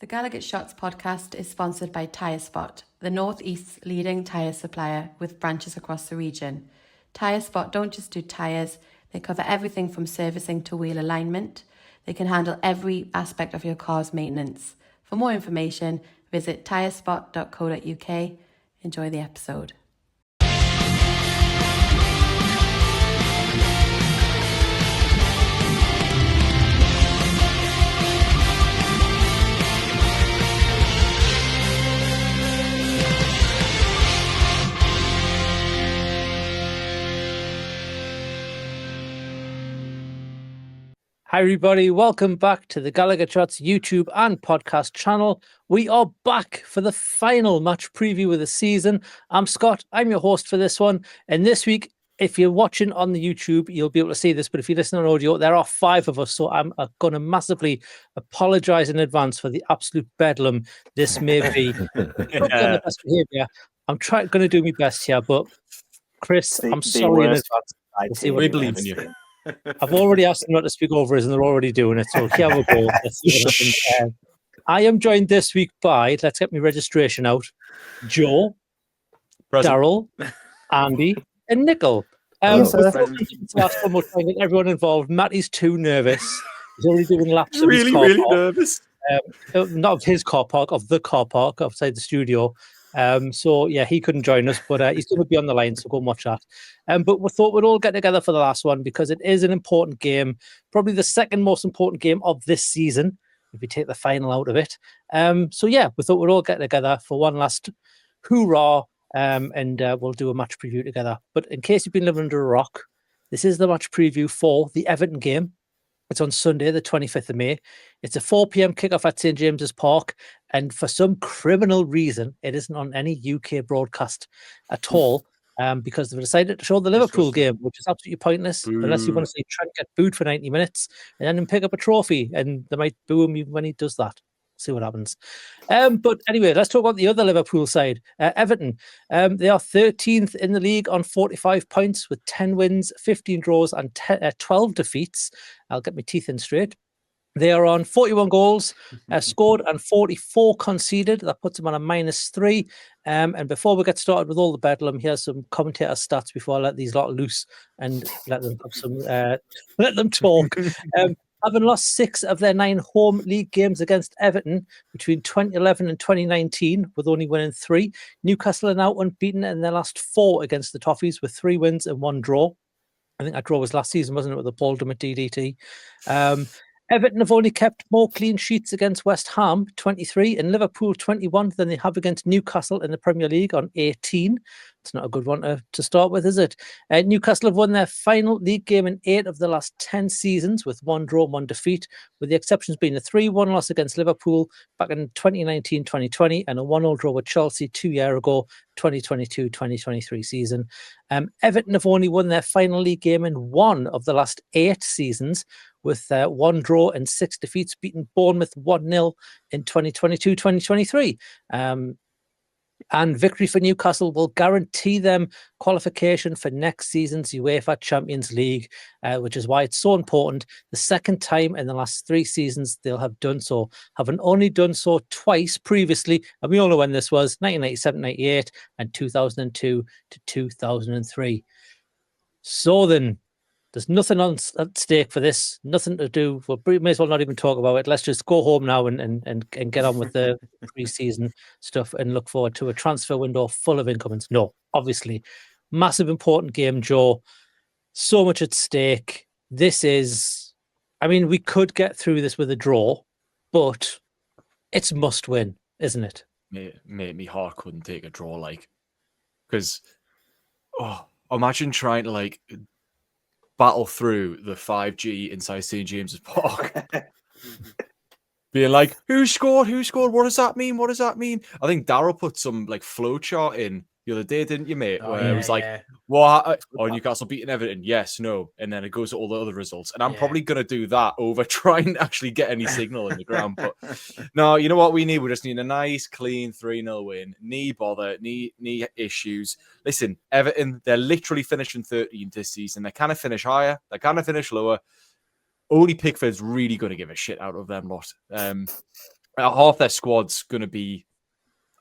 The GallowgateShots podcast is sponsored by TyreSpot, the North East's leading tyre supplier with branches across the region. TyreSpot don't just do tyres, they cover everything from servicing to wheel alignment. They can handle every aspect of your car's maintenance. For more information, visit tyrespot.co.uk. Enjoy the episode. Hi everybody, welcome back to the GallowgateShots YouTube and podcast channel. We are back for the final match preview of the season. I'm Scott, I'm your host for this one, and this week, if you're watching on the YouTube, you'll be able to see this, but if you listen on audio, there are 5 of us, so I'm going to massively apologise in advance for the absolute bedlam this may be. The best behaviour. I'm going to do my best here, but Chris, I'm sorry in advance. We believe in you. I've already asked them not to speak over us and they're already doing it. So here we go. Let's see what happens. I am joined this week by, let's get my registration out, Joe, Daryl, Andy, and Nichol. Yes, last one more time, everyone involved. Matty's too nervous. He's already doing laps of his car really park. nervous. Not of his car park, of the car park outside the studio. So yeah, he couldn't join us, but he's going to be on the line, so go and watch that. But we thought we'd all get together for the last one because it is an important game, probably the second most important game of this season, if we take the final out of it. So yeah, we thought we'd all get together for one last hoorah, and we'll do a match preview together. But in case you've been living under a rock, this is the match preview for the Everton game. It's on Sunday, the 25th of May. It's a 4 p.m. kickoff at St. James's Park. And for some criminal reason, it isn't on any UK broadcast at all because they've decided to show the Liverpool game, which is absolutely pointless unless you want to see Trent get booed for 90 minutes and then pick up a trophy. And they might boo him when he does that. See what happens. But anyway, let's talk about the other Liverpool side. Everton, they are 13th in the league on 45 points with 10 wins, 15 draws and 12 defeats. I'll get my teeth in straight. They are on 41 goals scored and 44 conceded. That puts them on a -3. And before we get started with all the bedlam, here's some commentator stats before I let these lot loose and let them have some let them talk. Having lost 6 of their 9 home league games against Everton between 2011 and 2019, with only winning 3. Newcastle are now unbeaten in their last 4 against the Toffees, with 3 wins and 1 draw. I think that draw was last season, wasn't it, with the Paul Dummett DDT? Everton have only kept more clean sheets against West Ham, 23, and Liverpool, 21, than they have against Newcastle in the Premier League on 18. It's not a good one to start with, is it? Newcastle have won their final league game in 8 of the last 10 seasons with 1 draw, 1 defeat, with the exceptions being a 3-1 loss against Liverpool back in 2019-2020 and a 1-0 draw with Chelsea 2 years ago, 2022-2023 season. Everton have only won their final league game in 1 of the last 8 seasons, with 1 draw and 6 defeats, beating Bournemouth 1-0 in 2022-2023. And victory for Newcastle will guarantee them qualification for next season's UEFA Champions League, which is why it's so important. The second time in the last 3 seasons they'll have done so, having only done so twice previously, and we all know when this was, 1997-98 and 2002-2003. So then, there's nothing at stake for this, nothing to do. We may as well not even talk about it. Let's just go home now and get on with the pre-season stuff and look forward to a transfer window full of incomings. No, obviously, massive important game, Joe. So much at stake. This is, we could get through this with a draw, but it's must win, isn't it? Mate, me heart couldn't take a draw, because imagine trying to battle through the 5G inside St. James's Park. Being like, who scored? What does that mean? I think Daryl put some flow chart in the other day, didn't you, mate? Where it was what? Oh, Newcastle beating Everton? Yes, no. And then it goes to all the other results. And I'm probably going to do that over trying to actually get any signal in the ground. But no, you know what we need? We just need a nice, clean 3-0 win. Knee bother, knee issues. Listen, Everton, they're literally finishing 13th this season. They kind of finish higher. They kind of finish lower. Only Pickford's really going to give a shit out of them lot. half their squad's going to be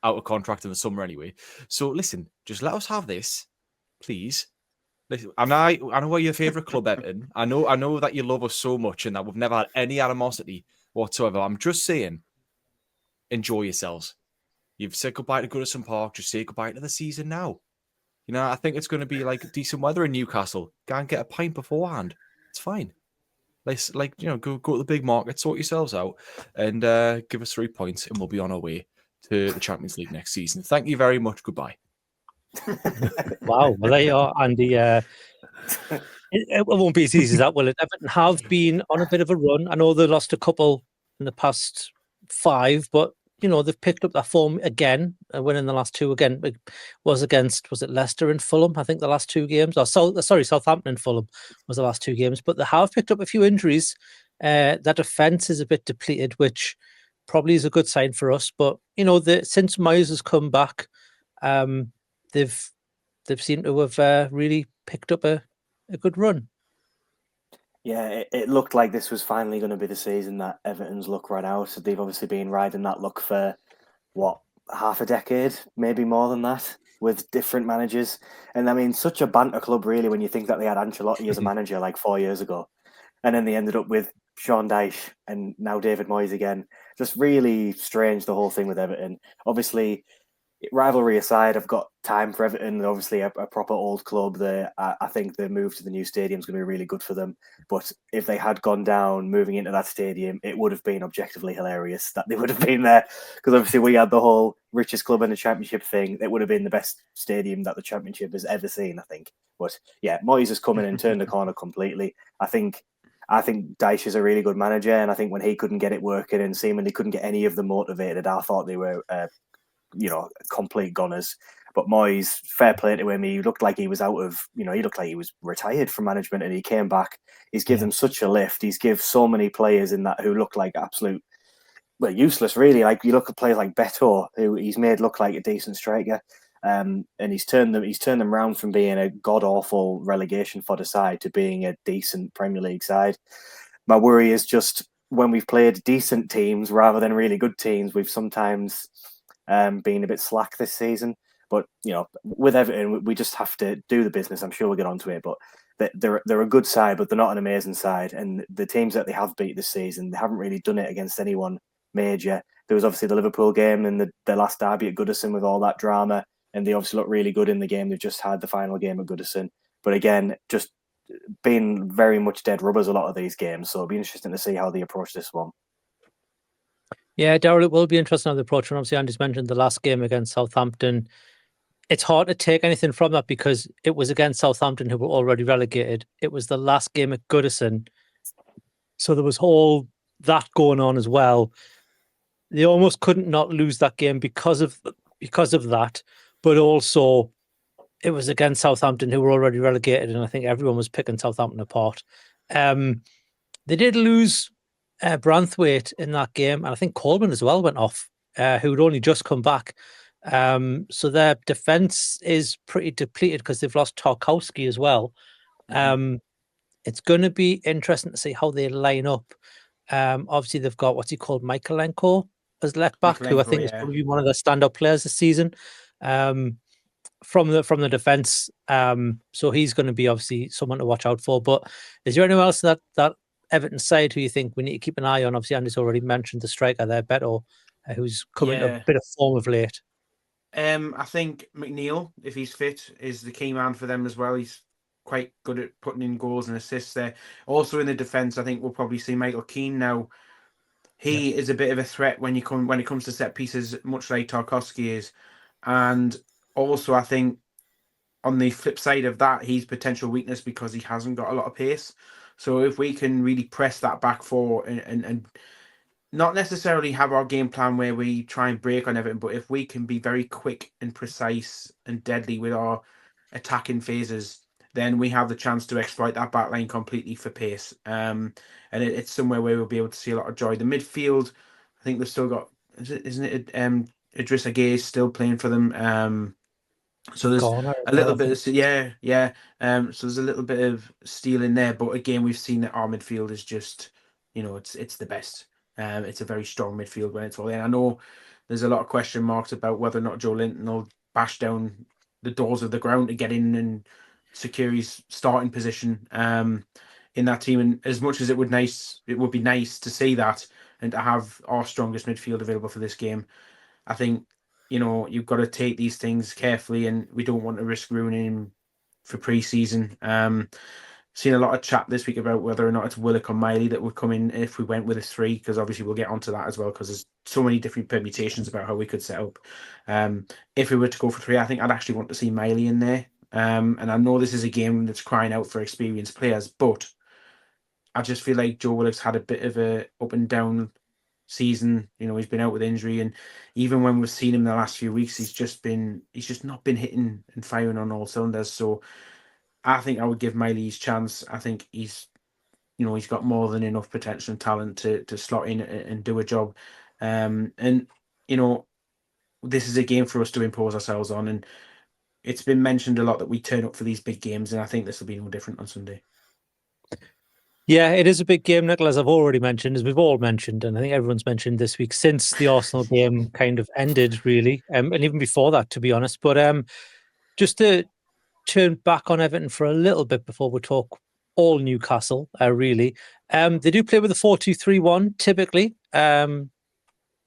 out of contract in the summer anyway. So listen, just let us have this, please. Listen, and I know we're your favourite club, Everton. I know that you love us so much and that we've never had any animosity whatsoever. I'm just saying, enjoy yourselves. You've said goodbye to Goodison Park. Just say goodbye to the season now. You know, I think it's going to be like decent weather in Newcastle. Go and get a pint beforehand. It's fine. Let's go to the big market, sort yourselves out, and give us 3 points, and we'll be on our way to the Champions League next season. Thank you very much. Goodbye. Wow. Well, there you are, Andy. It won't be as easy as that, will it? Everton have been on a bit of a run. I know they lost a couple in the past 5, but they've picked up that form again, winning the last 2 again. It was it Leicester and Fulham? I think the last 2 games, or Southampton and Fulham was the last 2 games. But they have picked up a few injuries. That defence is a bit depleted, which probably is a good sign for us. But since Moyes has come back, they've seemed to have really picked up a good run. Yeah, it looked like this was finally going to be the season that Everton's luck ran out. So they've obviously been riding that luck for, half a decade, maybe more than that, with different managers. And I mean, such a banter club, really, when you think that they had Ancelotti as a manager like 4 years ago. And then they ended up with Sean Dyche and now David Moyes again. Just really strange, the whole thing with Everton. Obviously, rivalry aside, I've got time for Everton. They're obviously a proper old club. I think the move to the new stadium is going to be really good for them. But if they had gone down moving into that stadium, it would have been objectively hilarious that they would have been there. Because obviously we had the whole richest club in the Championship thing. It would have been the best stadium that the Championship has ever seen, I think. But yeah, Moyes has come in and turned the corner completely. I think Dyche is a really good manager. And I think when he couldn't get it working and seemingly couldn't get any of them motivated, I thought they were complete gunners. But Moyes, fair play to him. He looked like he was he looked like he was retired from management, and he came back. He's given them such a lift. He's given so many players in that who look like absolute, useless, really. Like you look at players like Beto, who he's made look like a decent striker. And he's turned them round from being a god awful relegation fodder side to being a decent Premier League side. My worry is just when we've played decent teams rather than really good teams, we've sometimes been a bit slack this season. But with Everton, we just have to do the business. I'm sure we'll get onto it, but they're a good side, but they're not an amazing side. And the teams that they have beat this season, they haven't really done it against anyone major. There was obviously the Liverpool game and the last derby at Goodison with all that drama, and they obviously look really good in the game they've just had, the final game at Goodison. But again, just being very much dead rubbers a lot of these games. So it'll be interesting to see how they approach this one. Yeah, Daryl, it will be interesting how they approach. And obviously, Andy's mentioned the last game against Southampton. It's hard to take anything from that because it was against Southampton, who were already relegated. It was the last game at Goodison. So there was all that going on as well. They almost couldn't not lose that game because of that. But also, it was against Southampton, who were already relegated. And I think everyone was picking Southampton apart. They did lose Branthwaite in that game. And I think Coleman as well went off, who had only just come back. So their defense is pretty depleted because they've lost Tarkowski as well. It's going to be interesting to see how they line up. Obviously, they've got what's he called, Michaelenko as left back, who I think is probably one of the standout players this season from the defense. So he's going to be obviously someone to watch out for. But is there anyone else that Everton side who you think we need to keep an eye on? Obviously, Andy's already mentioned the striker there, Beto, who's coming to a bit of form of late. I think McNeil, if he's fit, is the key man for them as well. He's quite good at putting in goals and assists there. Also in the defence, I think we'll probably see Michael Keane now. He is a bit of a threat when it comes to set pieces, much like Tarkowski is. And also, I think on the flip side of that, he's potential weakness because he hasn't got a lot of pace. So if we can really press that back four and not necessarily have our game plan where we try and break on Everton, but if we can be very quick and precise and deadly with our attacking phases, then we have the chance to exploit that back line completely for pace. And it's somewhere where we'll be able to see a lot of joy. The midfield, I think they've still got, isn't it? Idris Gueye is still playing for them. So there's a little bit of, so there's a little bit of steel in there. But again, we've seen that our midfield is just, it's the best. It's a very strong midfield when it's all in. I know there's a lot of question marks about whether or not Joe Linton will bash down the doors of the ground to get in and secure his starting position in that team. And as much as it would be nice to see that and to have our strongest midfield available for this game, I think, you've got to take these things carefully, and we don't want to risk ruining him for pre-season. Seen a lot of chat this week about whether or not it's Willock or Miley that would come in if we went with a 3, because obviously we'll get onto that as well, because there's so many different permutations about how we could set up. If we were to go for 3, I think I'd actually want to see Miley in there. And I know this is a game that's crying out for experienced players, but I just feel like Joe Willock's had a bit of a up and down season. He's been out with injury, and even when we've seen him the last few weeks, he's just not been hitting and firing on all cylinders. So I think I would give Miley his chance. I think he's got more than enough potential and talent to slot in and do a job. And this is a game for us to impose ourselves on, and it's been mentioned a lot that we turn up for these big games, and I think this will be no different on Sunday. Yeah, it is a big game, Nichol, as I've already mentioned, as we've all mentioned, and I think everyone's mentioned this week since the Arsenal game kind of ended, really, and even before that, to be honest. But just to turn back on Everton for a little bit before we talk all Newcastle, really. They do play with a 4-2-3-1, typically.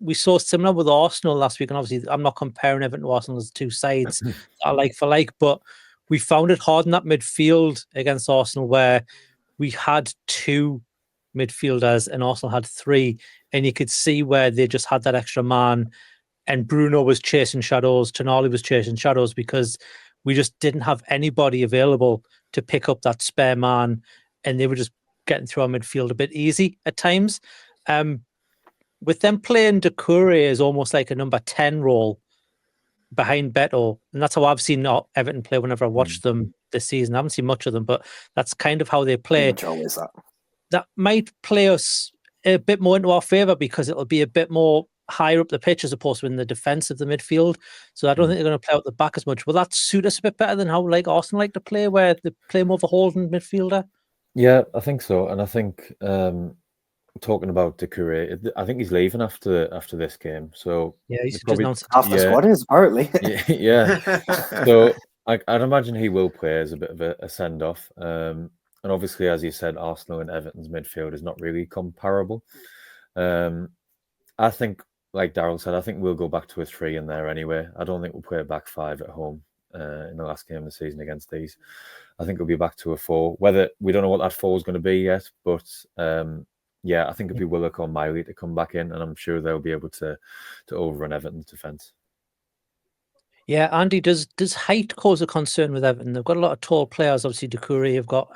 We saw similar with Arsenal last week, and obviously I'm not comparing Everton to Arsenal as two sides that are like for like, but we found it hard in that midfield against Arsenal, where we had 2 midfielders and Arsenal had 3, and you could see where they just had that extra man, and Bruno was chasing shadows, Tonali was chasing shadows, because we just didn't have anybody available to pick up that spare man, and they were just getting through our midfield a bit easy at times. With them playing Doucouré as almost like a number 10 role behind Beto, and that's how I've seen Everton play whenever I watched them this season. I haven't seen much of them, but that's kind of how they play. Pretty much always that. That might play us a bit more into our favour, because it'll be a bit more higher up the pitch as opposed to in the defence of the midfield. So I don't think they're going to play out the back as much. Will that suit us a bit better than how Arsenal like to play, where they play more of a holding midfielder? Yeah, I think so. And I think talking about Doucouré, I think he's leaving after this game. So yeah, he's probably half the squad is apparently. yeah. So I'd imagine he will play as a bit of a send off. And obviously, as you said, Arsenal and Everton's midfield is not really comparable. I think, like Daryl said, I think we'll go back to a 3 in there anyway. I don't think we'll play a back 5 at home in the last game of the season against these. I think we'll be back to a 4. Whether we don't know what that 4 is going to be yet, but yeah, I think it'll be Willock or Miley to come back in, and I'm sure they'll be able to overrun Everton's defence. Yeah, Andy, does height cause a concern with Everton? They've got a lot of tall players. Obviously, Doucouré. You've got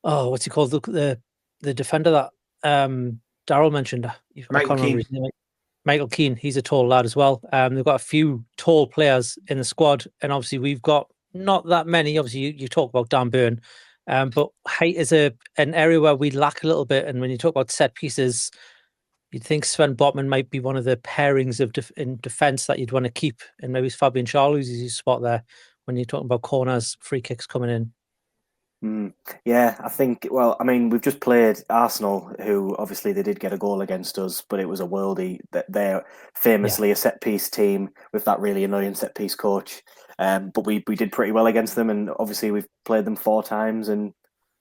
what's he called? The defender that Daryl mentioned. Michael Keane. Michael Keane. He's a tall lad as well. They've got a few tall players in the squad, and obviously we've got not that many. Obviously, you talk about Dan Burn, but height is an area where we lack a little bit. And when you talk about set pieces, you'd think Sven Botman might be one of the pairings of in defence that you'd want to keep, and maybe it's Fabian Schär loses his spot there when you're talking about corners, free kicks coming in. Yeah, I think, well, I mean, we've just played Arsenal, who obviously they did get a goal against us, but it was a worldie. That they're famously a set-piece team with that really annoying set-piece coach. But we did pretty well against them, and obviously we've played them 4 times, and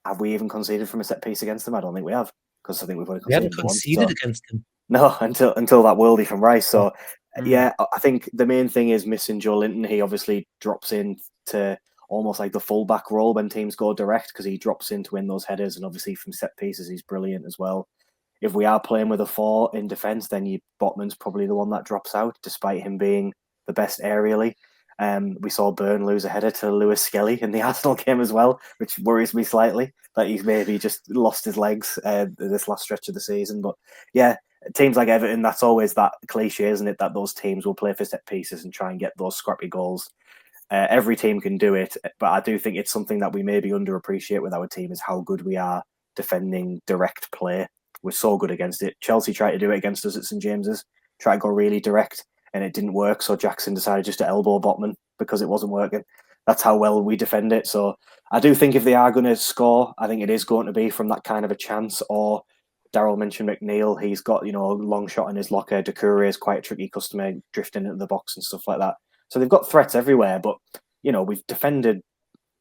have we even conceded from a set-piece against them? I don't think we have, because I think we've only conceded against them. No, until that worldie from Rice. So, yeah, I think the main thing is missing Joe Linton. He obviously drops in to almost like the fullback role when teams go direct, because he drops in to win those headers, and obviously from set pieces he's brilliant as well. If we are playing with a 4 in defence, then Botman's probably the one that drops out, despite him being the best aerially. We saw Burn lose a header to Lewis Skelly in the Arsenal game as well, which worries me slightly that he's maybe just lost his legs this last stretch of the season. But yeah, teams like Everton, that's always that cliche, isn't it? That those teams will play for set pieces and try and get those scrappy goals. Every team can do it, but I do think it's something that we maybe underappreciate with our team, is how good we are defending direct play. We're so good against it. Chelsea tried to do it against us at St James's, try to go really direct, and it didn't work. So Jackson decided just to elbow Botman because it wasn't working. That's how well we defend it. So I do think if they are going to score, I think it is going to be from that kind of a chance or Daryl mentioned McNeil. He's got, a long shot in his locker. Doucouré is quite a tricky customer, drifting into the box and stuff like that. So they've got threats everywhere, but, we've defended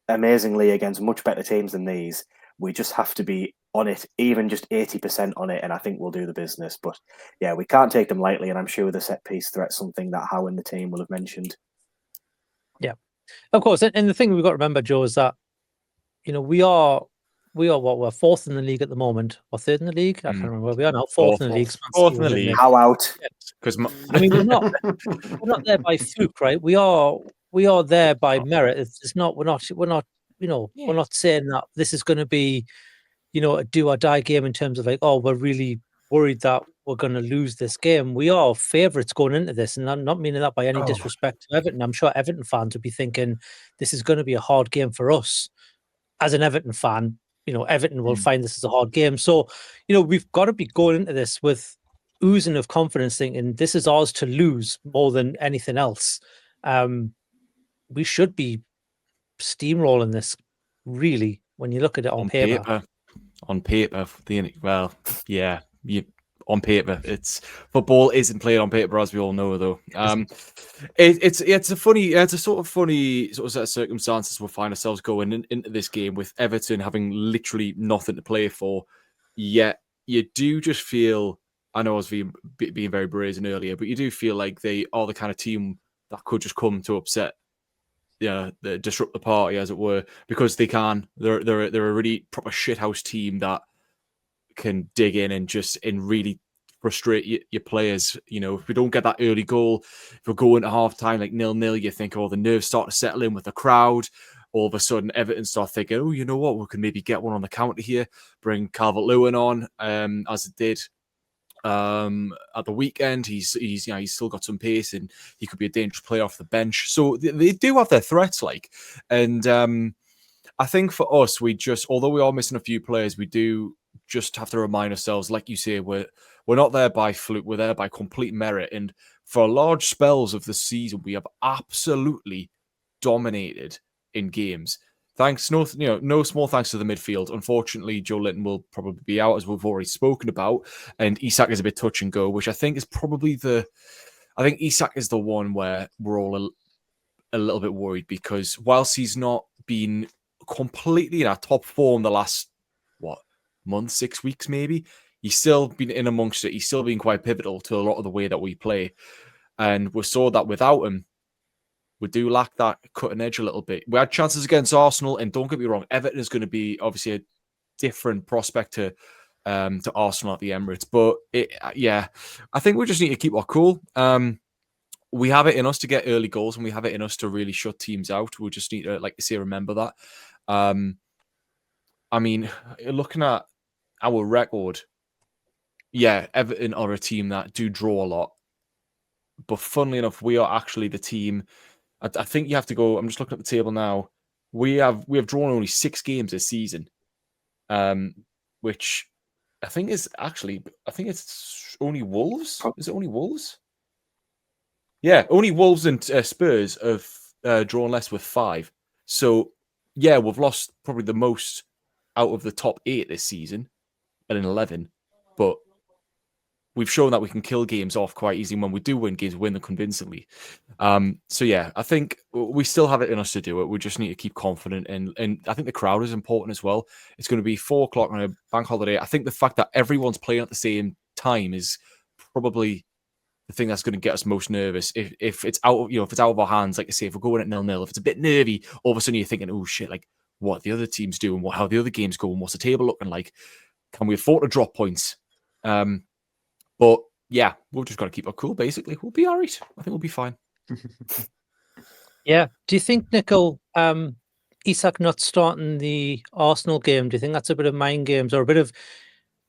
amazingly against much better teams than these. We just have to be on it, even just 80% on it, and I think we'll do the business. But yeah, we can't take them lightly, and I'm sure the set piece threat's something that Howe and the team will have mentioned. Yeah, of course. And the thing we've got to remember, Joe, is that, we are what, we're fourth in the league at the moment, or third in the league. I can't remember where we are now. Fourth in the league. Fourth in the league. How out? Because I mean, we're not there by fluke, right? We are there by merit. It's not. We're not saying that this is going to be, a do or die game in terms of like, oh, we're really worried that we're going to lose this game. We are favourites going into this, and I'm not meaning that by any disrespect to Everton. I'm sure Everton fans would be thinking this is going to be a hard game for us. As an Everton fan, Everton will find this as a hard game. So, we've got to be going into this with oozing of confidence, thinking this is ours to lose more than anything else. We should be steamrolling this, really, when you look at it on paper. On paper, on paper, football isn't played on paper, as we all know. Though, it's a sort of funny set of circumstances we'll find ourselves going into this game with Everton having literally nothing to play for. Yet you do just feel. I know I was being very brazen earlier, but you do feel like they are the kind of team that could just come to upset. Disrupt the party, as it were, because they can. They're a really proper shithouse team that can dig in and really frustrate your players. If we don't get that early goal, if we're going to half time like 0-0, you think, the nerves start to settle in with the crowd. All of a sudden, Everton start thinking, oh, you know what, we can maybe get one on the counter here, bring Calvert-Lewin on, as it did at the weekend. He's still got some pace and he could be a dangerous player off the bench. So they do have their threats, and I think for us, although we are missing a few players, we do just have to remind ourselves, like you say, we're not there by fluke, we're there by complete merit. And for large spells of the season, we have absolutely dominated in games. No small thanks to the midfield. Unfortunately, Joe Linton will probably be out, as we've already spoken about, and Isak is a bit touch and go, which I think is probably Isak is the one where we're all a little bit worried, because whilst he's not been completely in our top form the last month, 6 weeks maybe, he's still been in amongst it. He's still been quite pivotal to a lot of the way that we play, and we saw that without him. We do lack that cutting edge a little bit. We had chances against Arsenal, and don't get me wrong, Everton is going to be obviously a different prospect to Arsenal at the Emirates. But I think we just need to keep our cool. We have it in us to get early goals, and we have it in us to really shut teams out. We just need to, like you say, remember that. I mean, looking at our record, Everton are a team that do draw a lot. But funnily enough, we are actually the team. I think you have to go. I'm just looking at the table now. We have drawn only 6 games this season, which I think it's only Wolves. Is it only Wolves? Yeah, only Wolves and Spurs have drawn less with 5. So we've lost probably the most out of the top 8 this season, and in 11, but we've shown that we can kill games off quite easily. When we do win games, we win them convincingly. I think we still have it in us to do it. We just need to keep confident. And I think the crowd is important as well. It's going to be 4:00 on a bank holiday. I think the fact that everyone's playing at the same time is probably the thing that's going to get us most nervous. If it's out of our hands, like I say, if we're going at 0-0, if it's a bit nervy, all of a sudden you're thinking, oh shit, like what the other teams do and how the other games go and what's the table looking like? Can we afford to drop points? But we've just got to keep our cool, basically. We'll be all right. I think we'll be fine. Yeah. Do you think, Nichol, Isak not starting the Arsenal game, do you think that's a bit of mind games, or a bit of,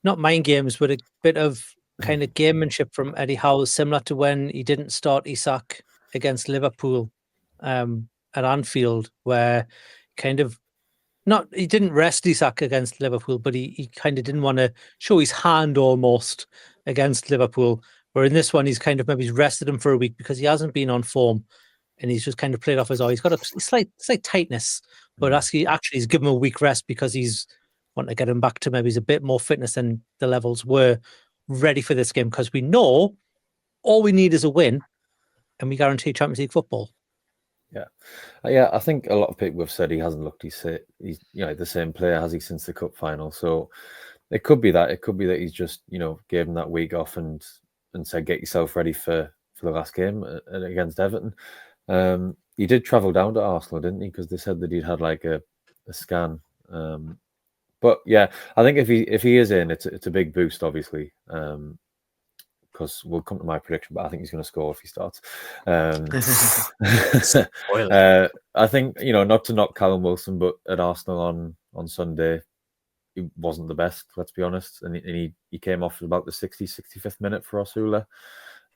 not mind games, but a bit of kind of gamemanship from Eddie Howe, similar to when he didn't start Isak against Liverpool at Anfield, where he didn't rest Isak against Liverpool, but he kind of didn't want to show his hand almost against Liverpool. Where in this one, he's kind of maybe rested him for a week because he hasn't been on form, and he's just kind of played off he's got a slight tightness, but actually he's given him a week rest because he's want to get him back to maybe a bit more fitness than the levels were ready for this game, because we know all we need is a win and we guarantee Champions League football. Yeah, I think a lot of people have said he hasn't looked he's the same player, has he, since the cup final. So it could be that he's just gave him that week off and said, get yourself ready for the last game against Everton. He did travel down to Arsenal, didn't he? Because they said that he'd had like a scan. But yeah, I think if he is in, it's a big boost, obviously. Because we'll come to my prediction, but I think he's going to score if he starts. I think, not to knock Callum Wilson, but at Arsenal on Sunday, he wasn't the best, let's be honest. And he came off at about the 65th minute for Osula,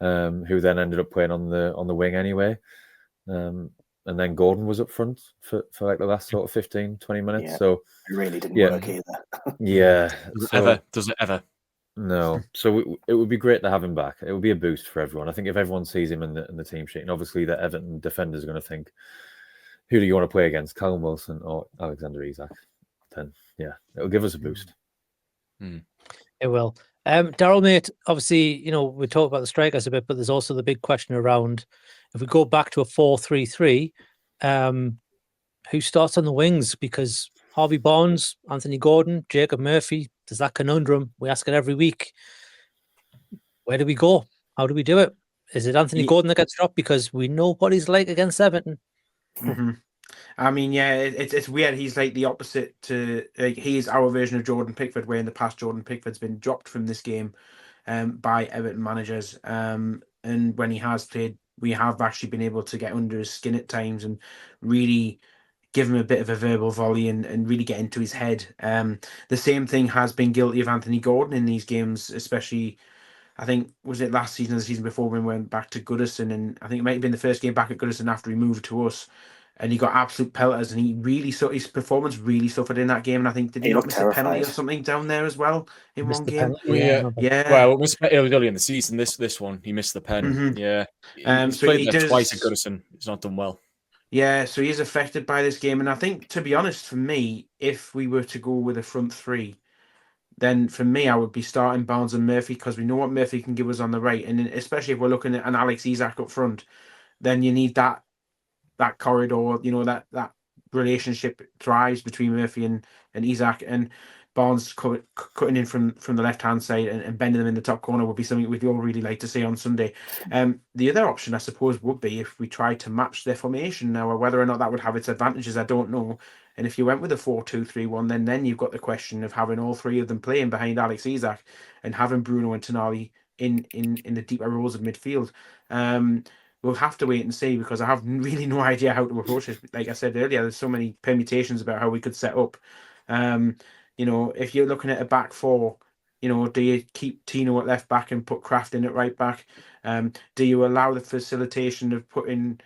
who then ended up playing on the wing anyway. And then Gordon was up front for like the last sort of 15, 20 minutes. Yeah, so it really didn't work either. Yeah. Does it ever? No. So it would be great to have him back. It would be a boost for everyone. I think if everyone sees him in the team sheet, and obviously the Everton defenders are going to think, who do you want to play against, Callum Wilson or Alexander Isak? Then, yeah, it'll give us a boost. It will. Daryl, mate, obviously, we talk about the strikers a bit, but there's also the big question around, if we go back to a 4-3-3, who starts on the wings? Because Harvey Barnes, Anthony Gordon, Jacob Murphy, there's that conundrum. We ask it every week. Where do we go? How do we do it? Is it Anthony Gordon that gets dropped? Because we know what he's like against Everton. Mm-hmm. I mean, yeah, it's weird. He's like the opposite to he is our version of Jordan Pickford, where in the past Jordan Pickford's been dropped from this game by Everton managers. And when he has played, we have actually been able to get under his skin at times and really give him a bit of a verbal volley and really get into his head. The same thing has been guilty of Anthony Gordon in these games, especially, I think, was it last season or the season before when we went back to Goodison? And I think it might have been the first game back at Goodison after he moved to us. And he got absolute pelters, and he really his performance really suffered in that game. And I think, did he not miss a penalty or something down there as well in one game? Yeah. Well, it was early in the season. This one, he missed the pen. Mm-hmm. Yeah. He's So played there twice at Goodison. He's not done well. Yeah, so he's affected by this game. And I think, to be honest, for me, if we were to go with a front three, then for me, I would be starting Barnes and Murphy, because we know what Murphy can give us on the right. And especially if we're looking at an Alex Isak up front, then you need that corridor, that relationship thrives between Murphy and Isak, and Barnes cutting in from the left-hand side and bending them in the top corner would be something we'd all really like to see on Sunday. The other option, I suppose, would be if we tried to match their formation now, or whether or not that would have its advantages, I don't know. And if you went with a 4-2-3-1, then you've got the question of having all three of them playing behind Alex Isak and having Bruno and Tonali in the deeper roles of midfield. We'll have to wait and see, because I have really no idea how to approach it. Like I said earlier, there's so many permutations about how we could set up. If you're looking at a back four, do you keep Tino at left back and put Kraft in at right back? Do you allow the facilitation of putting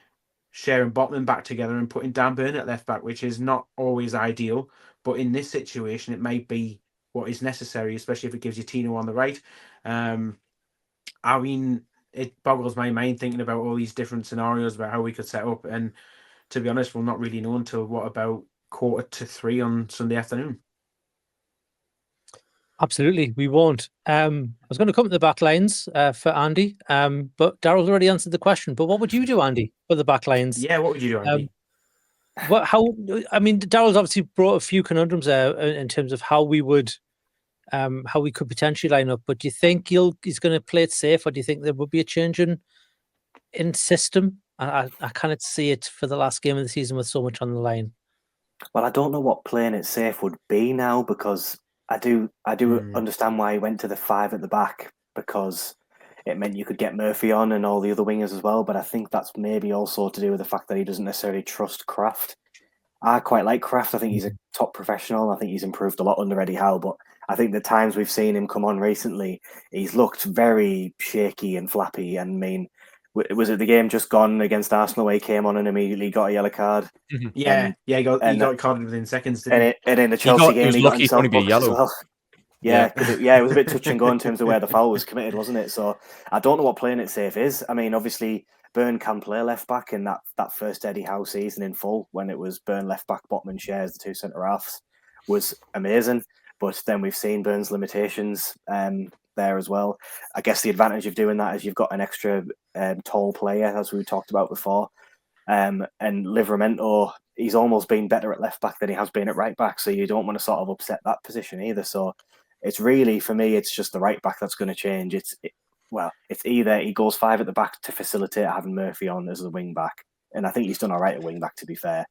Cher and Botman back together and putting Dan Burn at left back, which is not always ideal, but in this situation, it may be what is necessary, especially if it gives you Tino on the right. I mean, it boggles my mind thinking about all these different scenarios about how we could set up. And to be honest, we'll not really know until about 2:45 on Sunday afternoon. Absolutely, we won't. I was going to come to the back lines for Andy, but Daryl's already answered the question. But what would you do, Andy, for the back lines? Yeah, what would you do, Andy? Daryl's obviously brought a few conundrums there in terms of how we could potentially line up. But do you think he's going to play it safe, or do you think there would be a change in system? I cannot see it for the last game of the season with so much on the line. Well, I don't know what playing it safe would be now, because I do understand why he went to the 5 at the back, because it meant you could get Murphy on and all the other wingers as well. But I think that's maybe also to do with the fact that he doesn't necessarily trust Kraft. I quite like Kraft. I think he's a top professional. I think he's improved a lot under Eddie Howe. But I think the times we've seen him come on recently, he's looked very shaky and flappy. And I mean, was it the game just gone against Arsenal where he came on and immediately got a yellow card? Mm-hmm. He got carded within seconds. And in the Chelsea game, he got himself booked as well. Yeah, it was a bit touch and go in terms of where the foul was committed, wasn't it? So I don't know what playing it safe is. I mean, obviously, Byrne can play left back in that first Eddie Howe season in full, when it was Byrne left back, Botman shares the two centre halves, was amazing. But then we've seen Burns' limitations there as well. I guess the advantage of doing that is you've got an extra tall player, as we talked about before. And Livramento, he's almost been better at left back than he has been at right back. So you don't want to sort of upset that position either. So it's really, for me, it's just the right back that's going to change. It's either he goes 5 at the back to facilitate having Murphy on as a wing back, and I think he's done all right at wing back, to be fair,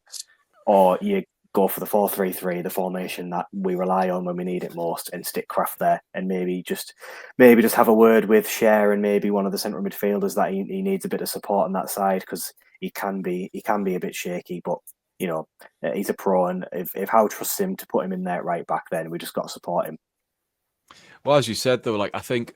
or you go for the 4-3-3, the formation that we rely on when we need it most, and stick Kraft there, and maybe just have a word with Cher and maybe one of the central midfielders that he needs a bit of support on that side, because he can be a bit shaky, but you know, he's a pro, and if Howe trusts him to put him in there at right back, then we just got to support him. Well, as you said though, like I think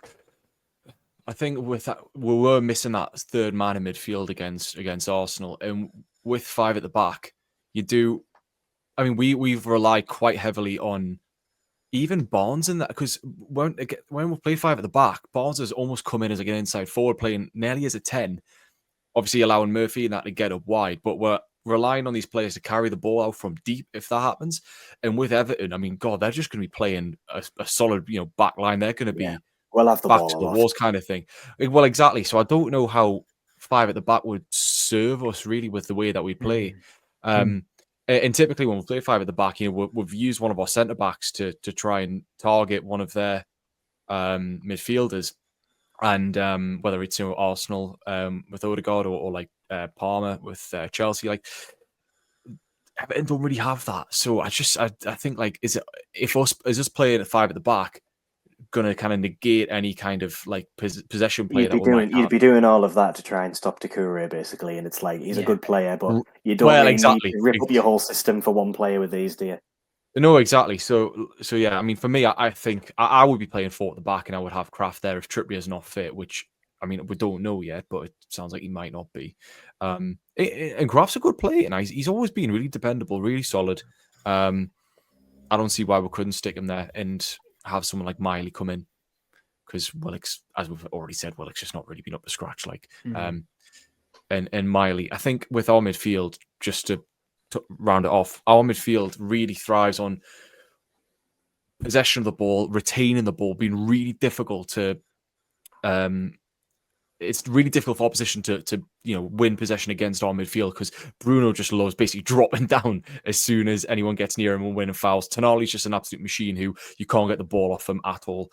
with that, we were missing that third man in midfield against Arsenal, and with 5 at the back, you do. I mean, we've relied quite heavily on even Barnes in that, because when we play 5 at the back, Barnes has almost come in as like an inside forward, playing nearly as a 10, obviously allowing Murphy and that to get up wide, but we're relying on these players to carry the ball out from deep if that happens. And with Everton, I mean, God, they're just going to be playing a solid, back line. They're going to be we'll have the back ball to the walls kind of thing. Well, exactly. So I don't know how 5 at the back would serve us really with the way that we play. And typically when we play 5 at the back, we've used one of our centre backs to try and target one of their midfielders, and whether it's Arsenal with Odegaard or like Palmer with Chelsea, like Everton don't really have that. So I think, like, is us playing at 5 at the back gonna kind of negate any kind of like possession play you'd be doing all of that to try and stop Doucouré, basically, and it's like he's a good player, but you don't really need to rip up your whole system for one player with these, do you? No, exactly. So yeah, I mean, for me, I think I would be playing 4 at the back, and I would have Kraft there if Trippier's not fit, which, I mean, we don't know yet, but it sounds like he might not be. And Kraft's a good player, and he's always been really dependable, really solid. I don't see why we couldn't stick him there and have someone like Miley come in, because Willock's, as we've already said, Willock's just not really been up to scratch. Like, and Miley, I think with our midfield, just to round it off, our midfield really thrives on possession of the ball, retaining the ball, being really difficult to. It's really difficult for opposition to win possession against our midfield, because Bruno just loves basically dropping down as soon as anyone gets near him and winning fouls. Tonali's just an absolute machine who you can't get the ball off him at all.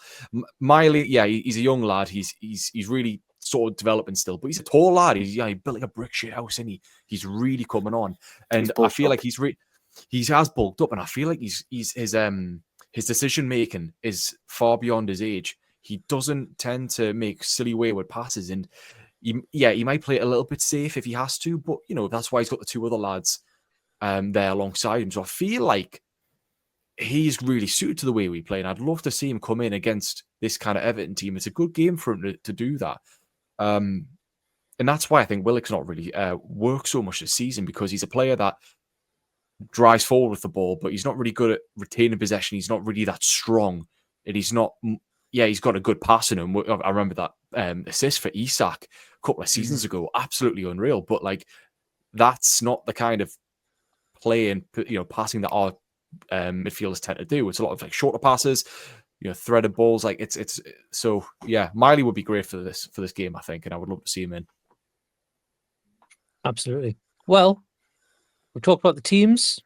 Miley, yeah, he's a young lad. He's really sort of developing still, but he's a tall lad. He built like a brick shit house, and he's really coming on. And I feel like he has bulked up, and I feel like his decision making is far beyond his age. He doesn't tend to make silly wayward passes, and he might play it a little bit safe if he has to, but that's why he's got the 2 other lads there alongside him. So I feel like he's really suited to the way we play, and I'd love to see him come in against this kind of Everton team. It's a good game for him to do that. And that's why I think Willock's not really worked so much this season, because he's a player that drives forward with the ball, but he's not really good at retaining possession. He's not really that strong, and he's not. Yeah, he's got a good pass in him. I remember that assist for Isak a couple of seasons ago, absolutely unreal. But like, that's not the kind of play and passing that our midfielders tend to do. It's a lot of like shorter passes, threaded balls. Like it's so yeah. Miley would be great for this game, I think, and I would love to see him in. Absolutely. Well, we talked about the teams.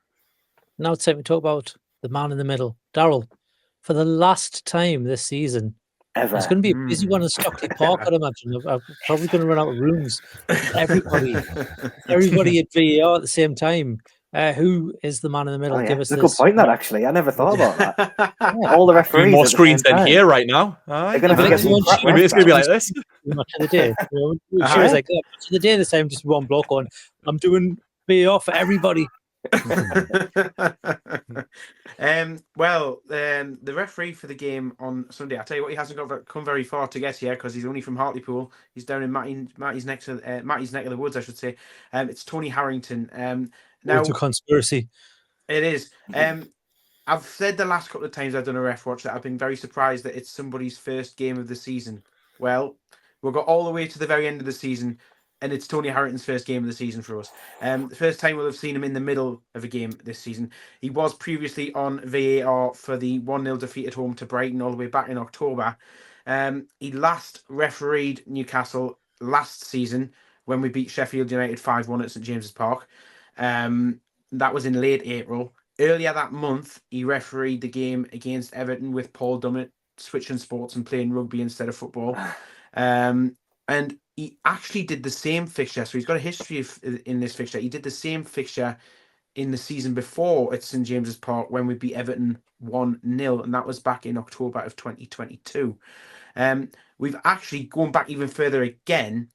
Now it's time to talk about the man in the middle, Daryl. For the last time this season, ever, it's going to be a busy one in Stockley Park, I'd imagine. I'm probably going to run out of rooms. Everybody at VAR at the same time. Who is the man in the middle? Oh, yeah. Give us a good point, that actually. I never thought about that. All the referees. More screens than here right now. They're going to it's going to be like this. Match of the day. She was like, match of the day this time, just one bloke on. I'm doing VAR for everybody. The referee for the game on Sunday, I tell you what, he hasn't come very far to get here, because he's only from Hartlepool. He's down in Matty's neck of the woods, I should say. It's Tony Harrington. Now it's a conspiracy. It is. I've said the last couple of times I've done a ref watch that I've been very surprised that it's somebody's first game of the season. Well, we'll go all the way to the very end of the season. and it's Tony Harrington's first game of the season for us. The first time we'll have seen him in the middle of a game this season. He was previously on VAR for the 1-0 defeat at home to Brighton all the way back in October. He last refereed Newcastle last season when we beat Sheffield United 5-1 at St James's Park. That was in late April. Earlier that month, he refereed the game against Everton with Paul Dummett switching sports and playing rugby instead of football. And he actually did the same fixture. So he's got a history in this fixture. He did the same fixture in the season before at St James's Park when we beat Everton 1-0. And that was back in October of 2022. We've actually gone back even further again.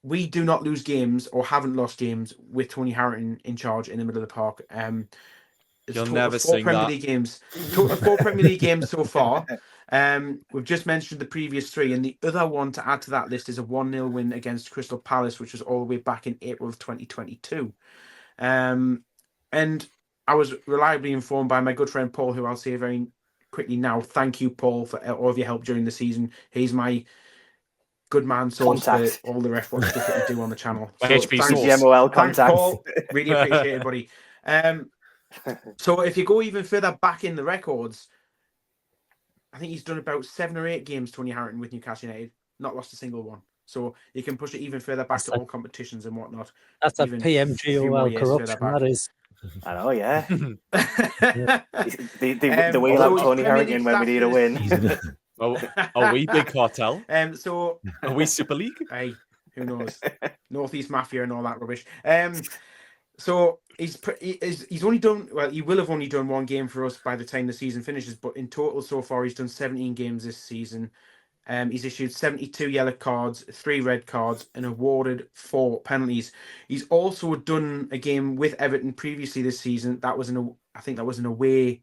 We do not lose games or haven't lost games with Tony Harrington in charge in the middle of the park. You'll never sing Premier that. League games. Total of 4 Premier League games so far. We've just mentioned the previous 3, and the other one to add to that list is a 1-0 win against Crystal Palace, which was all the way back in April of 2022. And I was reliably informed by my good friend Paul, who I'll say very quickly now. Thank you, Paul, for all of your help during the season. He's my good man source for all the ref watch stuff that we do on the channel. My So HB thanks, source. GMOL Thanks, contact. Paul. Really appreciate it, buddy. So if you go even further back in the records, I think he's done about 7 or 8 games, Tony Harrington, with Newcastle United, not lost a single one. So you can push it even further back to all competitions and whatnot. That's a Even a few more PMGOL years further corruption, back. that is. I know, yeah. The The wheel out Tony Harrington when we need a win. Are we big cartel? So Are we Super League? hey, who knows? Northeast Mafia and all that rubbish. So he's only done, well, he will have only done 1 game for us by the time the season finishes, but in total so far he's done 17 games this season. He's issued 72 yellow cards, 3 red cards, and awarded 4 penalties. He's also done a game with Everton previously this season. That was I think that was an away.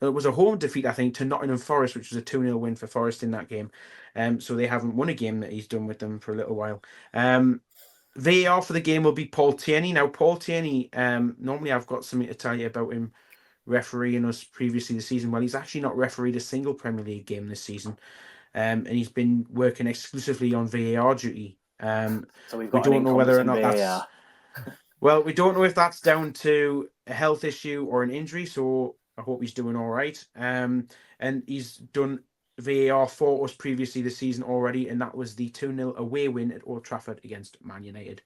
It was a home defeat, I think, to Nottingham Forest, which was a 2-0 win for Forest in that game. So they haven't won a game that he's done with them for a little while. VAR for the game will be Paul Tierney. Now, Paul Tierney, normally I've got something to tell you about him refereeing us previously this season. Well, he's actually not refereed a single Premier League game this season. And he's been working exclusively on VAR duty. So we don't know whether or not VAR. that's... Well, we don't know if that's down to a health issue or an injury, so I hope he's doing all right. And he's done VAR for us previously this season already, and that was the 2-0 away win at Old Trafford against Man United.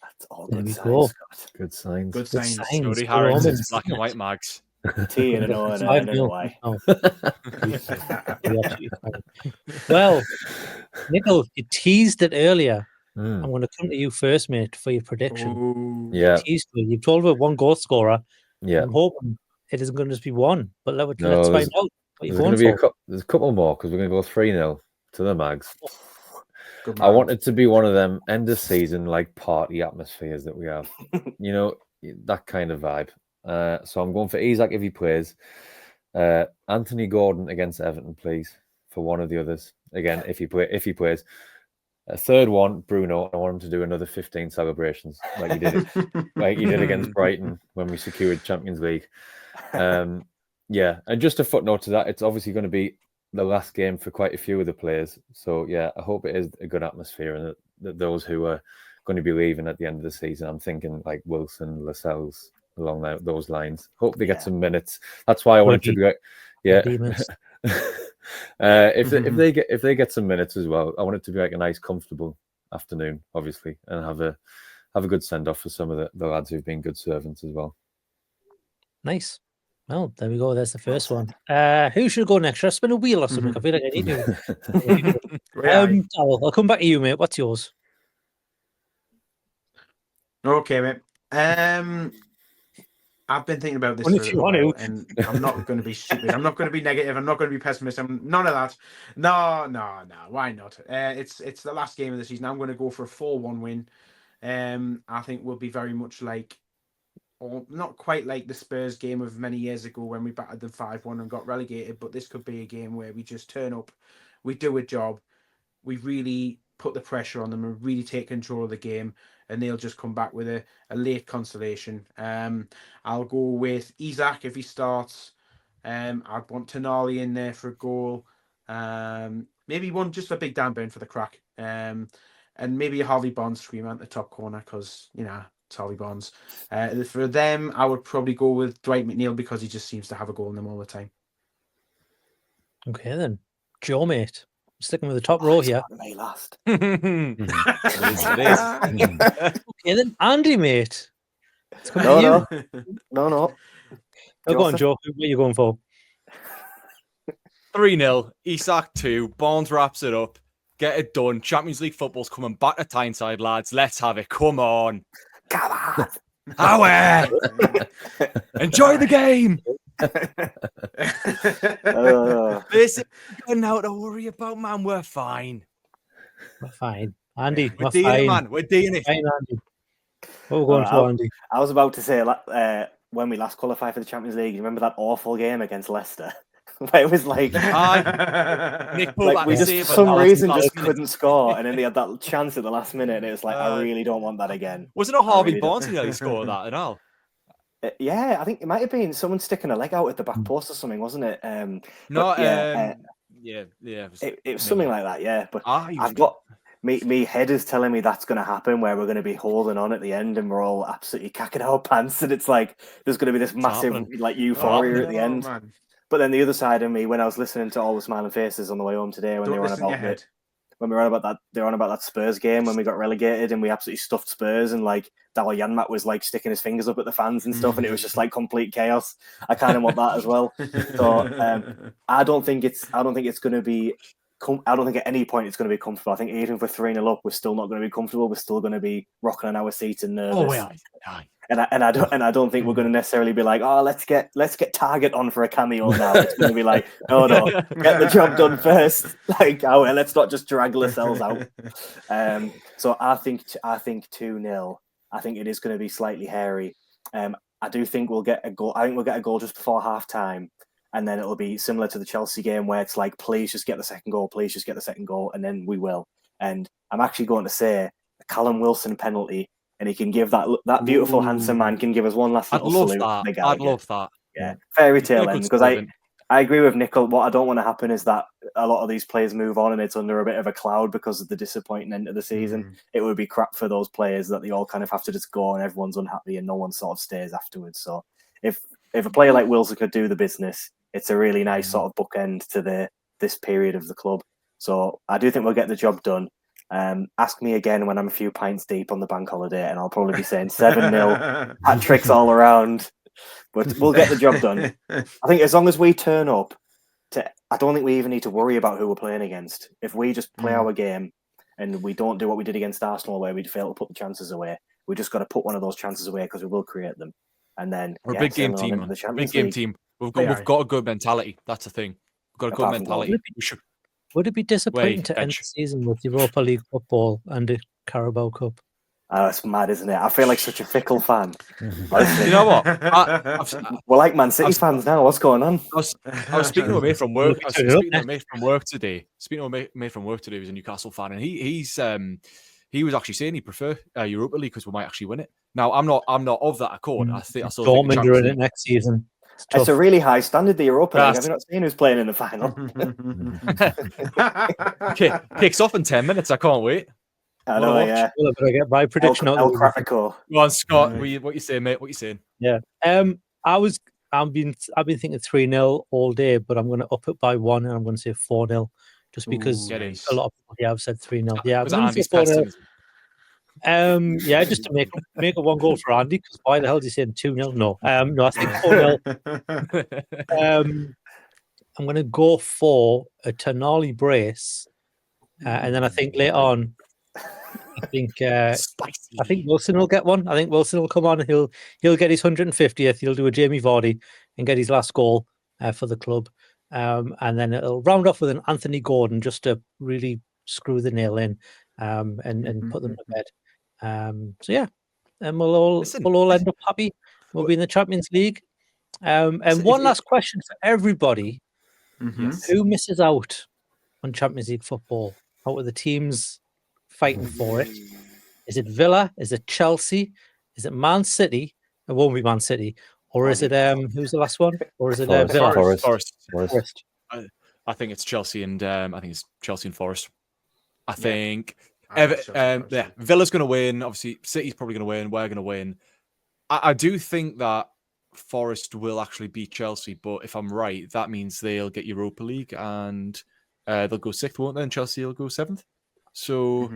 That's all There good we signs, go. Scott. Good signs. Good signs. Jody Harrington's black and white mags. T and an O and an N and a Y. Well, Nichol, you teased it earlier. Mm. I'm going to come to you first, mate, for your prediction. Ooh. Yeah. Teased it. You've told about 1 goal scorer. Yeah. I'm hoping it isn't going to just be 1, but let's No, find there's- out what There's you're going going to be for. there's a couple more because we're going to go 3-0 to the Mags. Good I man. want it to be one of them end of season like party atmospheres that we have. You know, that kind of vibe. So I'm going for Isak if he plays. Anthony Gordon against Everton, please, for one of the others. Again, if he plays. A third one, Bruno. I want him to do another 15 celebrations like he did against Brighton when we secured Champions League. Yeah, and just a footnote to that, it's obviously going to be the last game for quite a few of the players. So yeah, I hope it is a good atmosphere and that those who are going to be leaving at the end of the season, I'm thinking like Wilson, Lascelles, along those lines. Hope they get some minutes. That's why I wanted to be like, yeah. If they get some minutes as well, I want it to be like a nice, comfortable afternoon, obviously, and have a good send off for some of the lads who've been good servants as well. Nice. Well, there we go. There's the first one. Who should go next? Should I spin a wheel or something? I feel like I need to. Daryl, I'll come back to you, mate. What's yours? Okay, mate. I've been thinking about this Well, for if a you little want while, and I'm not going to be stupid. I'm not going to be negative. I'm not going to be pessimist. I'm none of that. No. Why not? It's the last game of the season. I'm going to go for a 4-1 win. I think we'll be very much like, or not quite like the Spurs game of many years ago when we battered them 5-1 and got relegated. But this could be a game where we just turn up, we do a job, we really put the pressure on them and really take control of the game, and they'll just come back with a late consolation. I'll go with Isak if he starts. I'd want Tonali in there for a goal. maybe one just for Big Dan Burn for the crack. And maybe a Harvey Barnes screamer at the top corner because, it's Harvey Barnes. For them, I would probably go with Dwight McNeil because he just seems to have a goal in them all the time. Okay, then. Joe, mate. Sticking with the top row here. Me last. It is. Okay, then. Andy, mate. It's coming to you. No. Go on, Joe. What are you going for? 3-0. Isak 2. Barnes wraps it up. Get it done. Champions League football's coming back to Tyneside, lads. Let's have it. Come on. Come on. Howie! Enjoy the game. Listen, got now to worry about, man. We're fine. We're fine. Andy, We're doing it, man. We're doing it. Fine, Andy. What are we going for, Andy? I was about to say, when we last qualified for the Champions League, you remember that awful game against Leicester? Where it was like, Nick we just for some reason just couldn't score, and then they had that chance at the last minute, and it was like, I really don't want that again. Was it not Harvey Barnes who nearly scored that at all? Yeah, I think it might have been someone sticking a leg out at the back post or something, wasn't it? It was something like that, yeah. But I've got me head is telling me that's going to happen, where we're going to be holding on at the end, and we're all absolutely cacking our pants, and it's like there's going to be this massive euphoria at the end. Man. But then the other side of me, when I was listening to all the smiling faces on the way home today, when they were on about it, when we were on about that, they were on about that Spurs game when we got relegated and we absolutely stuffed Spurs, and like Daryl Janmat was like sticking his fingers up at the fans and stuff, and it was just like complete chaos. I kind of want that as well. So I don't think it's going to be. I don't think at any point it's going to be comfortable. I think even if we're 3-0 up, we're still not going to be comfortable. We're still going to be rocking on our seats and nervous. Oh, well. And I don't think we're going to necessarily be like, oh, let's get Target on for a cameo now. It's going to be like, no, get the job done first. Like, let's not just drag Lascelles out. So I think 2-0. I think it is going to be slightly hairy. I do think we'll get a goal. I think we'll get a goal just before half time. And then it'll be similar to the Chelsea game where it's like, please just get the second goal. Please just get the second goal. And then we will. And I'm actually going to say a Callum Wilson penalty. And he can give that beautiful, handsome man can give us one last little salute. I'd love that. Yeah, fairy tale end. Because I agree with Nichol. What I don't want to happen is that a lot of these players move on and it's under a bit of a cloud because of the disappointing end of the season. It would be crap for those players that they all kind of have to just go and everyone's unhappy and no one sort of stays afterwards. So if a player like Wilson could do the business, it's a really nice sort of bookend to this period of the club. So I do think we'll get the job done. Ask me again when I'm a few pints deep on the bank holiday, and I'll probably be saying 7-0, hat tricks all around. But we'll get the job done. I think as long as we turn up, I don't think we even need to worry about who we're playing against. If we just play our game and we don't do what we did against Arsenal, where we fail to put the chances away, we just got to put one of those chances away because we will create them. And then we're a big game team. Big game team. We've got a good mentality. That's the thing. We've got a good mentality. Would it be disappointing to end the season with Europa League football and the Carabao Cup? Oh, it's mad, isn't it? I feel like such a fickle fan. You know what? We're like Man City fans now. What's going on? I was speaking to a mate from work. Today. Speaking to a mate from work today who's a Newcastle fan, and he was actually saying he prefer Europa League because we might actually win it. Now I'm not of that accord. I still think Dortmund are in it next season. It's a really high standard, the Europa League. Have you not seen who's playing in the final? Kicks off in 10 minutes. I can't wait. I know, yeah. Well, I get my prediction out. El Crafico. Go on, Scott. What you saying, mate? What you saying? Yeah. I've been thinking 3-0 all day, but I'm going to up it by 1, and I'm going to say 4-0, just because a lot of people have said 3-0. Yeah, I'm going to say 4-0. Just to make a 1 goal for Andy, because why the hell is he saying 2-0? No, I think 4-0. I'm going to go for a Tonali brace, and then I think later on, I think Wilson will get one. I think Wilson will come on. And he'll get his 150th. He'll do a Jamie Vardy and get his last goal for the club, and then it'll round off with an Anthony Gordon just to really screw the nail in and put them to bed. And we'll all end up happy. We'll be in the Champions League. And one last question for everybody: who misses out on Champions League football? Out of the teams fighting for it, is it Villa? Is it Chelsea? Is it Man City? It won't be Man City, or is it who's the last one? Or is it Villa? Forest. I think it's Chelsea and Forest. I think Chelsea. Villa's going to win. Obviously, City's probably going to win. We're going to win. I do think that Forest will actually beat Chelsea, but if I'm right, that means they'll get Europa League and they'll go 6th, won't they? And Chelsea will go 7th. So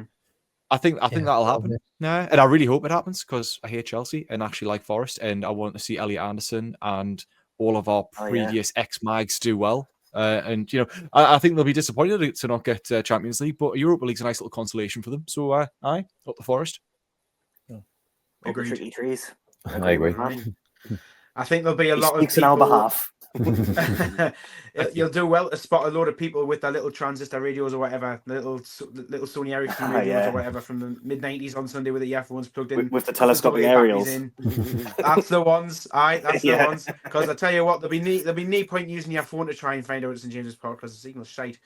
I think that'll happen. Yeah, and I really hope it happens because I hate Chelsea and actually like Forest, and I want to see Elliot Anderson and all of our previous ex-Mags do well. And I think they'll be disappointed to not get Champions League, but Europa League's a nice little consolation for them. So up the Forest. Agreed. Tricky trees. I agree. I think there'll be a lot of people. On our behalf. You'll do well to spot a load of people with their little transistor radios or whatever, little Sony Ericsson radios or whatever from the mid-90s on Sunday with the earphones plugged in. With the telescopic aerials. That's the ones. That's the ones. Because I tell you what, there'll be no point using your phone to try and find out it's St James's Park because the signal's shite.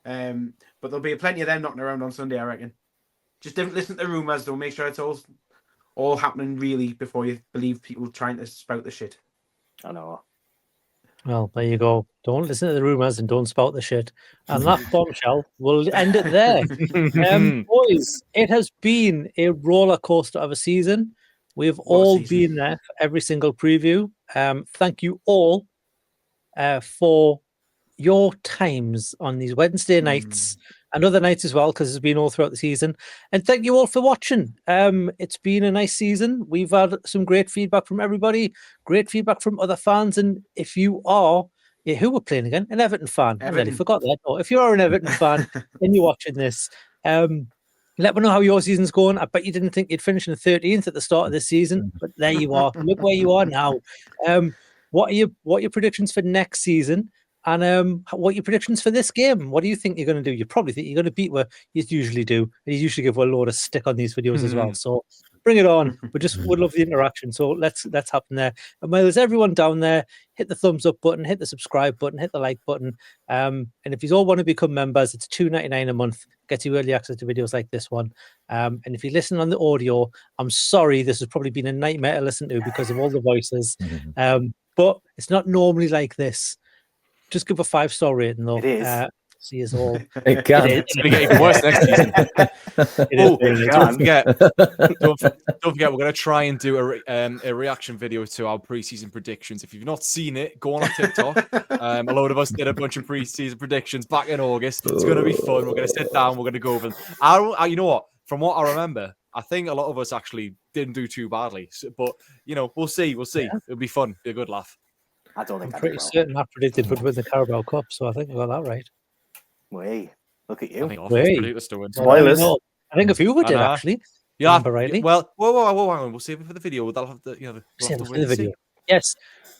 But there'll be plenty of them knocking around on Sunday, I reckon. Just don't listen to the rumours, though. Make sure it's all happening really before you believe people trying to spout the shit. I know. Well, there you go. Don't listen to the rumours and don't spout the shit. And that bombshell will end it there. Boys, it has been a roller coaster of a season. We've all been there for every single preview. Thank you all for your times on these Wednesday nights and other nights as well, because it's been all throughout the season. And thank you all for watching. It's been a nice season. We've had some great feedback from everybody, great feedback from other fans. And if you are, who we're playing again? An Everton fan. I nearly forgot that. Oh, if you are an Everton fan and you're watching this, let me know how your season's going. I bet you didn't think you'd finish in 13th at the start of this season, but there you are. Look where you are now. What are your predictions for next season? And what are your predictions for this game? What do you think you're going to do? You probably think you're going to beat what you usually do. And you usually give a load of stick on these videos as well. So bring it on. We would love the interaction. So let's happen there. And while there's everyone down there, hit the thumbs up button, hit the subscribe button, hit the like button. And if you all want to become members, it's $2.99 a month. Gets you early access to videos like this one. And if you listen on the audio, I'm sorry, this has probably been a nightmare to listen to because of all the voices. But it's not normally like this. Just give a 5-star rating, though. It is. See us all. It can. It's going to get even worse next season. Don't forget, we're going to try and do a reaction video to our preseason predictions. If you've not seen it, go on TikTok. A load of us did a bunch of preseason predictions back in August. It's going to be fun. We're going to sit down. We're going to go over them. You know what? From what I remember, I think a lot of us actually didn't do too badly. So, but, we'll see. Yeah. It'll be fun. Be a good laugh. I don't think I'm pretty certain I predicted would win the Carabao Cup, so I think I got that right. Wait, look at you. I think predicted us to win. Spoilers. I think a few of did actually. Yeah, rightly. Well, we'll save it for the video. They'll have the save it for the video. Yes,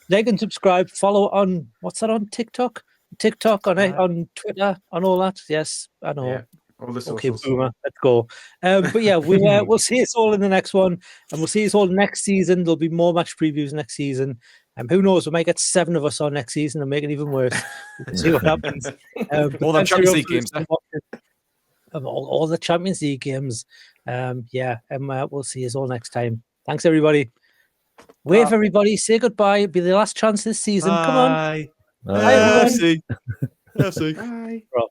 like and subscribe. Follow on what's that on TikTok? On Twitter, on all that. Yes, I know. Yeah. All the okay, Boomer, let's go. But yeah, we'll see us all in the next one, and we'll see us all next season. There'll be more match previews next season. Who knows? We might get 7 of us on next season and make it even worse. We'll see what happens. All the Champions League games. All the Champions League games. And we'll see us all next time. Thanks, everybody. Wave, everybody. Say goodbye. It'll be the last chance this season. Come on. Bye. Bye, everyone. FC. Bye. Bro.